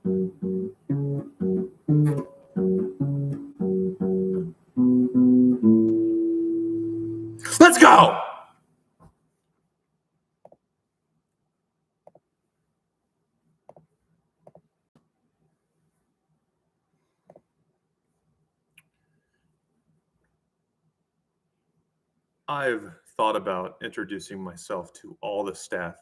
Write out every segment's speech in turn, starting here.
Let's go! I've thought about introducing myself to all the staff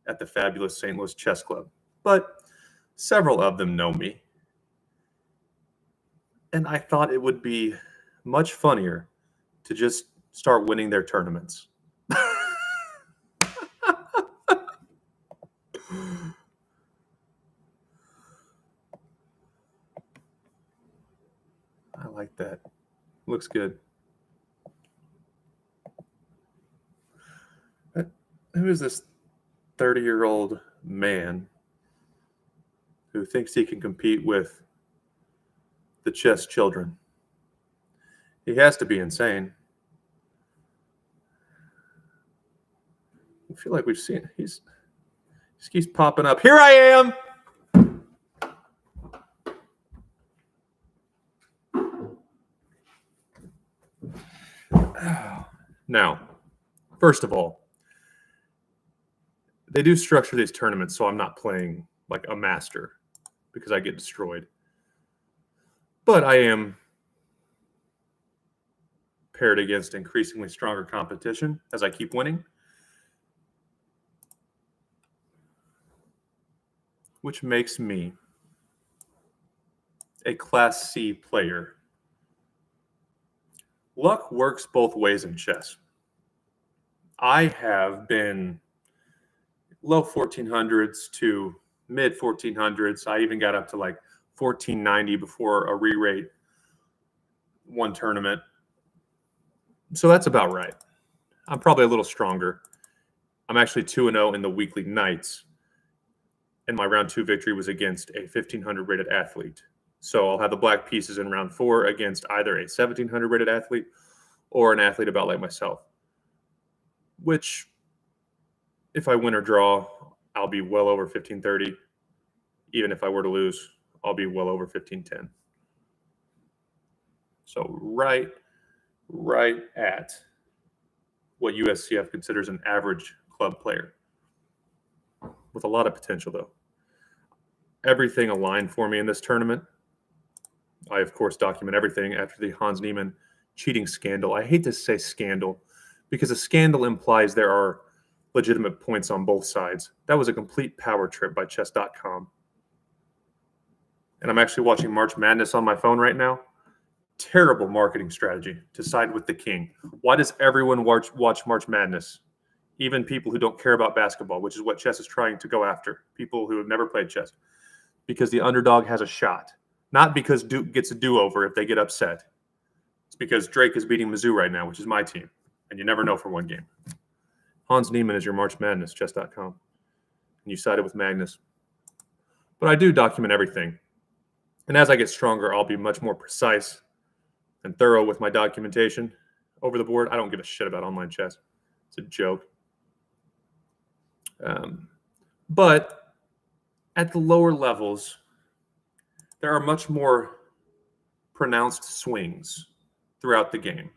at the fabulous St. Louis Chess Club, but several of them know me. And I thought it would be much funnier to just start winning their tournaments. I like that. Looks good. Who is this 30-year-old man who thinks he can compete with the chess children? He has to be insane. I feel like we've seen he keeps popping up. Here I am. Now, first of all, they do structure these tournaments so I'm not playing like a master because I get destroyed. But I am paired against increasingly stronger competition as I keep winning, which makes me a Class C player. Luck works both ways in chess. I have been low 1400s to mid 1400s. I even got up to like 1490 before a re-rate one tournament. So that's about right. I'm probably a little stronger. I'm actually 2-0 in the weekly nights, and my round 2 victory was against a 1500 rated athlete. So I'll have the black pieces in round 4 against either a 1700 rated athlete or an athlete about like myself, which if I win or draw, I'll be well over 1530. Even if I were to lose, I'll be well over 1510. So right at what USCF considers an average club player, with a lot of potential though. Everything aligned for me in this tournament. I, of course, document everything after the Hans Niemann cheating scandal. I hate to say scandal because a scandal implies there are legitimate points on both sides. That was a complete power trip by chess.com. And I'm actually watching March Madness on my phone right now. Terrible marketing strategy to side with the king. Why does everyone watch March Madness? Even people who don't care about basketball, which is what chess is trying to go after. People who have never played chess. Because the underdog has a shot. Not because Duke gets a do-over if they get upset. It's because Drake is beating Mizzou right now, which is my team. And you never know for one game. Hans Niemann is your March Madness, chess.com. And you sided with Magnus. But I do document everything. And as I get stronger, I'll be much more precise and thorough with my documentation over the board. I don't give a shit about online chess. It's a joke. But at the lower levels, there are much more pronounced swings throughout the game.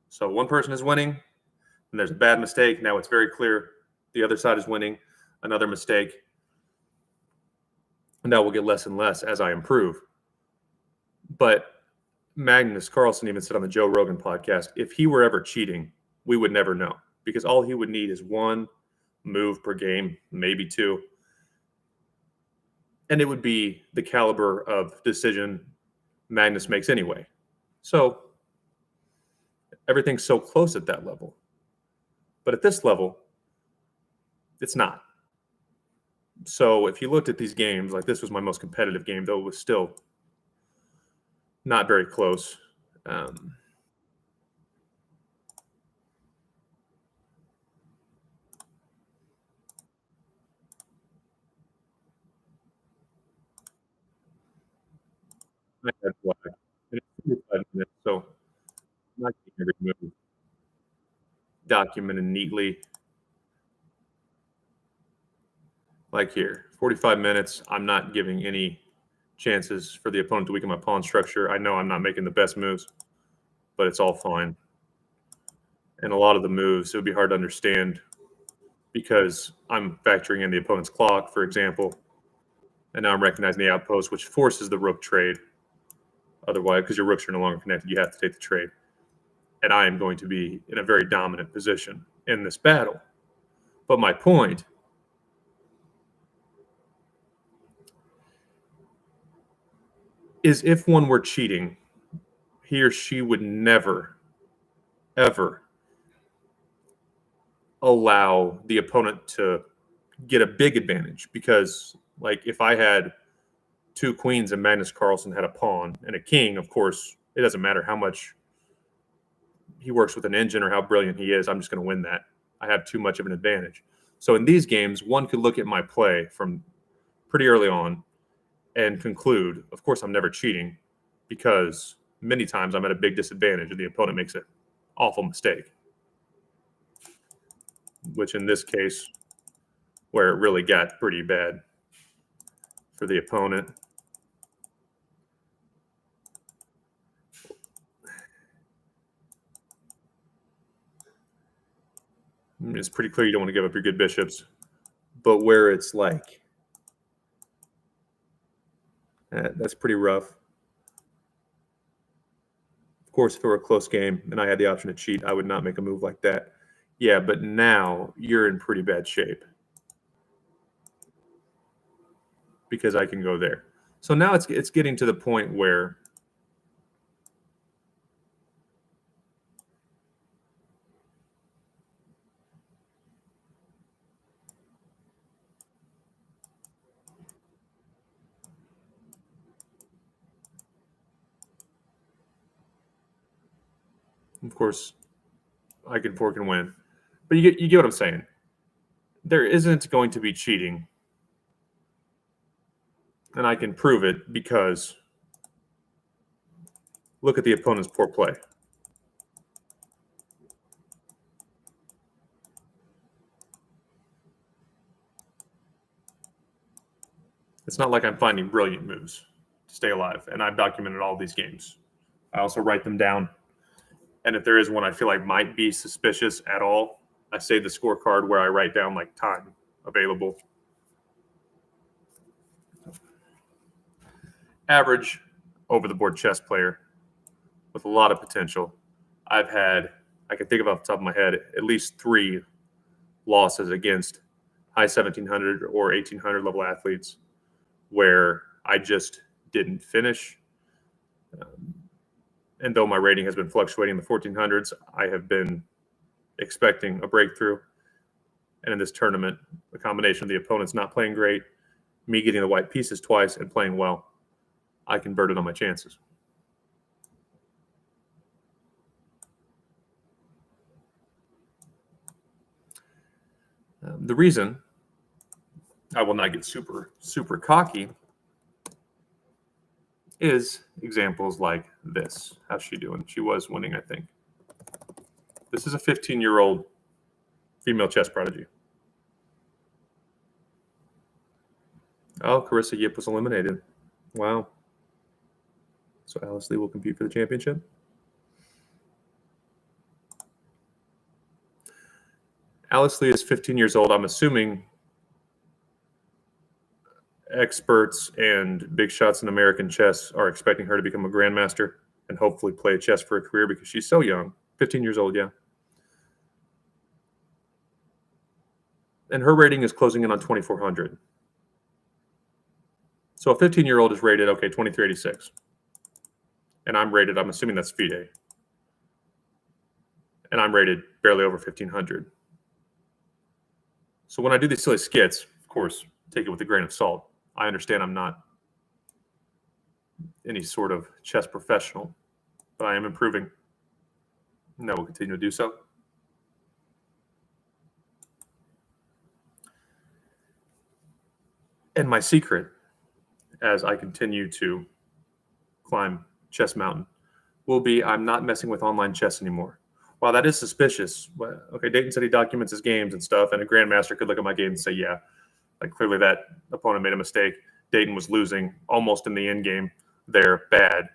So one person is winning, and there's a bad mistake. Now it's very clear the other side is winning. Another mistake. And that will get less and less as I improve. But Magnus Carlsen even said on the Joe Rogan podcast, if he were ever cheating, we would never know. Because all he would need is one move per game, maybe two. And it would be the caliber of decision Magnus makes anyway. So everything's so close at that level. But at this level, it's not. So if you looked at these games, like this was my most competitive game, though it was still not very close. I had black. And it's 45 minutes, so I'm not getting every move documented neatly. Like here, 45 minutes. I'm not giving any chances for the opponent to weaken my pawn structure. I know I'm not making the best moves, but it's all fine. And a lot of the moves, it would be hard to understand because I'm factoring in the opponent's clock, for example, and now I'm recognizing the outpost, which forces the rook trade. Otherwise, because your rooks are no longer connected, you have to take the trade. And I am going to be in a very dominant position in this battle. But my point is if one were cheating, he or she would never, ever allow the opponent to get a big advantage. Because, like, if I had two queens and Magnus Carlsen had a pawn and a king, of course, it doesn't matter how much he works with an engine or how brilliant he is. I'm just going to win that. I have too much of an advantage. So in these games, one could look at my play from pretty early on and conclude, of course, I'm never cheating because many times I'm at a big disadvantage and the opponent makes an awful mistake. Which in this case, where it really got pretty bad for the opponent. It's pretty clear you don't want to give up your good bishops. But where it's like, that's pretty rough. Of course, if it were a close game and I had the option to cheat, I would not make a move like that. Yeah, but now you're in pretty bad shape because I can go there. So now it's getting to the point where of course, I can fork and win. But you get what I'm saying. There isn't going to be cheating. And I can prove it because look at the opponent's poor play. It's not like I'm finding brilliant moves to stay alive. And I've documented all these games. I also write them down. And if there is one I feel like might be suspicious at all, I save the scorecard where I write down like time available. Average over-the-board chess player with a lot of potential. I can think of off the top of my head, at least 3 losses against high 1700 or 1800 level athletes where I just didn't finish. And though my rating has been fluctuating in the 1400s, I have been expecting a breakthrough. And in this tournament, the combination of the opponents not playing great, me getting the white pieces twice and playing well, I converted on my chances. The reason I will not get super, super cocky is examples like this. How's she doing? She was winning, I think. This is a 15-year-old female chess prodigy. Oh, Carissa Yip was eliminated. Wow. So Alice Lee will compete for the championship. Alice Lee is 15 years old. I'm assuming experts and big shots in American chess are expecting her to become a grandmaster and hopefully play chess for a career because she's so young. 15 years old, yeah. And her rating is closing in on 2,400. So a 15-year-old is rated, okay, 2386. And I'm rated, I'm assuming that's FIDE. And I'm rated barely over 1,500. So when I do these silly skits, of course, take it with a grain of salt. I understand I'm not any sort of chess professional, but I am improving. And I will continue to do so. And my secret, as I continue to climb Chess Mountain, will be I'm not messing with online chess anymore. While that is suspicious, okay, Dayton said he documents his games and stuff, and a grandmaster could look at my game and say, yeah, Like clearly that opponent made a mistake. Dayton was losing almost in the end game. They're bad.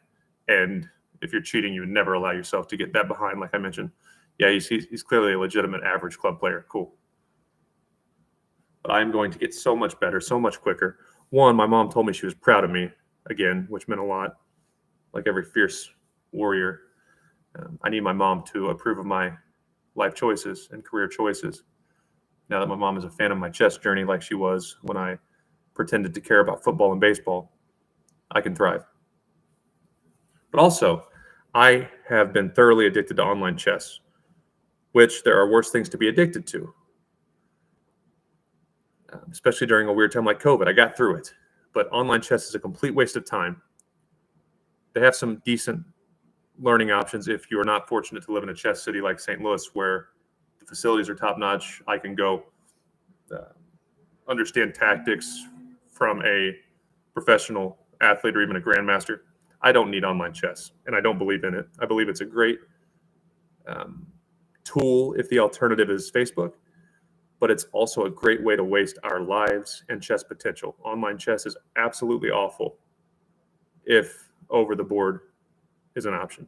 And if you're cheating, you would never allow yourself to get that behind, like I mentioned. Yeah, he's clearly a legitimate average club player. Cool. But I'm going to get so much better, so much quicker. One, my mom told me she was proud of me again, which meant a lot. Like every fierce warrior, I need my mom to approve of my life choices and career choices. Now that my mom is a fan of my chess journey like she was when I pretended to care about football and baseball, I can thrive. But also, I have been thoroughly addicted to online chess, which there are worse things to be addicted to, especially during a weird time like COVID. I got through it. But online chess is a complete waste of time. They have some decent learning options if you are not fortunate to live in a chess city like St. Louis, where the facilities are top-notch. I can go understand tactics from a professional athlete or even a grandmaster. I don't need online chess, and I don't believe in it. I believe it's a great tool if the alternative is Facebook, but it's also a great way to waste our lives and chess potential. Online chess is absolutely awful if over the board is an option.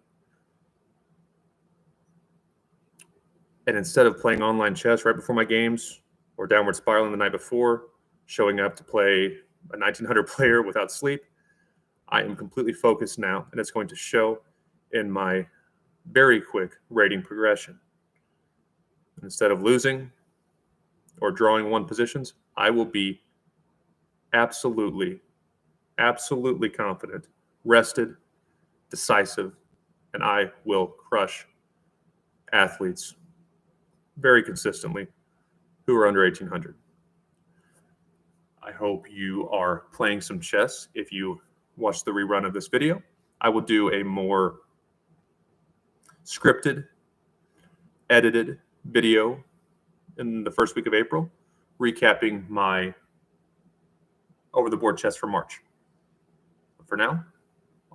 And instead of playing online chess right before my games or downward spiraling the night before, showing up to play a 1900 player without sleep, I am completely focused now, and it's going to show in my very quick rating progression. Instead of losing or drawing one positions, I will be absolutely confident, rested, decisive, and I will crush athletes very consistently who are under 1800. I hope you are playing some chess. If you watch the rerun of this video, I will do a more scripted, edited video in the first week of April, recapping my over-the-board chess for March. But for now,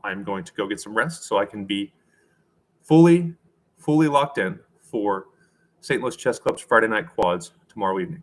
I'm going to go get some rest so I can be fully locked in for St. Louis Chess Club's Friday night quads tomorrow evening.